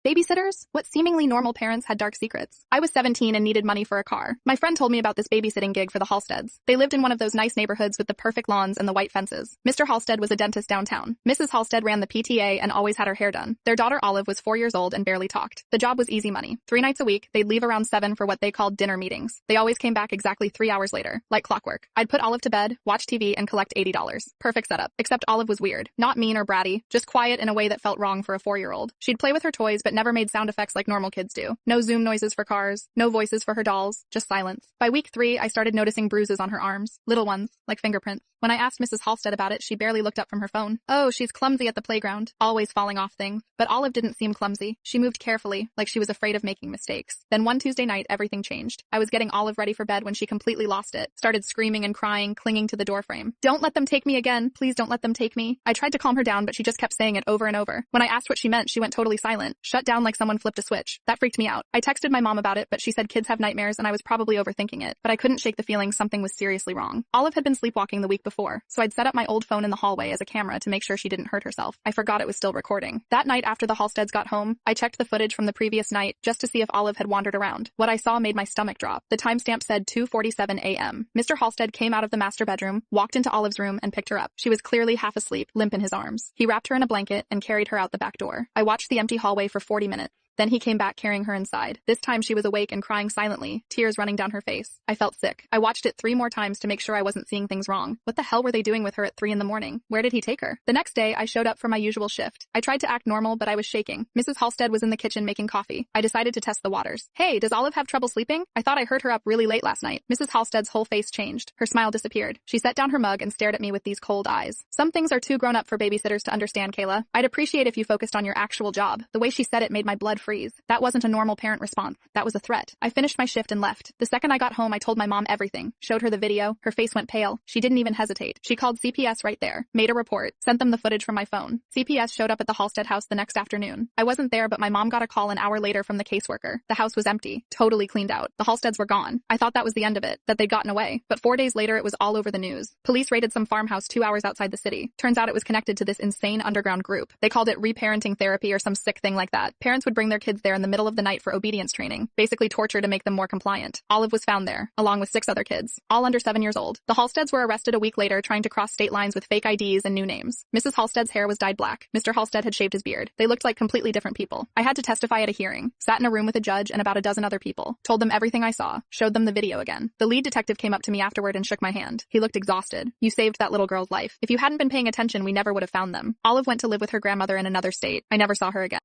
Babysitters? What seemingly normal parents had dark secrets. I was 17 and needed money for a car. My friend told me about this babysitting gig for the Halsteads. They lived in one of those nice neighborhoods with the perfect lawns and the white fences. Mr. Halstead was a dentist downtown. Mrs. Halstead ran the PTA and always had her hair done. Their daughter Olive was 4 years old and barely talked. The job was easy money. 3 nights a week, they'd leave around 7 for what they called dinner meetings. They always came back exactly 3 hours later, like clockwork. I'd put Olive to bed, watch TV, and collect $80. Perfect setup. Except Olive was weird. Not mean or bratty, just quiet in a way that felt wrong for a 4-year-old. She'd play with her toys but never made sound effects like normal kids do. No zoom noises for cars, no voices for her dolls, just silence. By week 3, I started noticing bruises on her arms, little ones, like fingerprints. When I asked Mrs. Halstead about it, she barely looked up from her phone. Oh, she's clumsy at the playground, always falling off things. But Olive didn't seem clumsy. She moved carefully, like she was afraid of making mistakes. Then one Tuesday night, everything changed. I was getting Olive ready for bed when she completely lost it. Started screaming and crying, clinging to the doorframe. Don't let them take me again. Please don't let them take me. I tried to calm her down, but she just kept saying it over and over. When I asked what she meant, she went totally silent, shut down like someone flipped a switch. That freaked me out. I texted my mom about it, but she said kids have nightmares and I was probably overthinking it. But I couldn't shake the feeling something was seriously wrong. Olive had been sleepwalking the week before, so I'd set up my old phone in the hallway as a camera to make sure she didn't hurt herself. I forgot it was still recording. That night after the Halsteads got home, I checked the footage from the previous night just to see if Olive had wandered around. What I saw made my stomach drop. The timestamp said 2:47 a.m. Mr. Halstead came out of the master bedroom, walked into Olive's room, and picked her up. She was clearly half asleep, limp in his arms. He wrapped her in a blanket and carried her out the back door. I watched the empty hallway for 40 minutes. Then he came back carrying her inside. This time she was awake and crying silently, tears running down her face. I felt sick. I watched it 3 more times to make sure I wasn't seeing things wrong. What the hell were they doing with her at 3 in the morning? Where did he take her? The next day, I showed up for my usual shift. I tried to act normal, but I was shaking. Mrs. Halstead was in the kitchen making coffee. I decided to test the waters. Hey, does Olive have trouble sleeping? I thought I heard her up really late last night. Mrs. Halstead's whole face changed. Her smile disappeared. She set down her mug and stared at me with these cold eyes. Some things are too grown up for babysitters to understand, Kayla. I'd appreciate if you focused on your actual job. The way she said it made my blood freeze. That wasn't a normal parent response. That was a threat. I finished my shift and left. The second I got home, I told my mom everything. Showed her the video. Her face went pale. She didn't even hesitate. She called CPS right there. Made a report. Sent them the footage from my phone. CPS showed up at the Halstead house the next afternoon. I wasn't there, but my mom got a call an hour later from the caseworker. The house was empty. Totally cleaned out. The Halsteads were gone. I thought that was the end of it. That they'd gotten away. But 4 days later, it was all over the news. Police raided some farmhouse 2 hours outside the city. Turns out it was connected to this insane underground group. They called it reparenting therapy or some sick thing like that. Parents would bring their kids there in the middle of the night for obedience training, basically torture to make them more compliant. Olive was found there, along with 6 other kids, all under 7 years old. The Halsteads were arrested a week later trying to cross state lines with fake IDs and new names. Mrs. Halstead's hair was dyed black. Mr. Halstead had shaved his beard. They looked like completely different people. I had to testify at a hearing, sat in a room with a judge and about a dozen other people, told them everything I saw, showed them the video again. The lead detective came up to me afterward and shook my hand. He looked exhausted. You saved that little girl's life. If you hadn't been paying attention, we never would have found them. Olive went to live with her grandmother in another state. I never saw her again.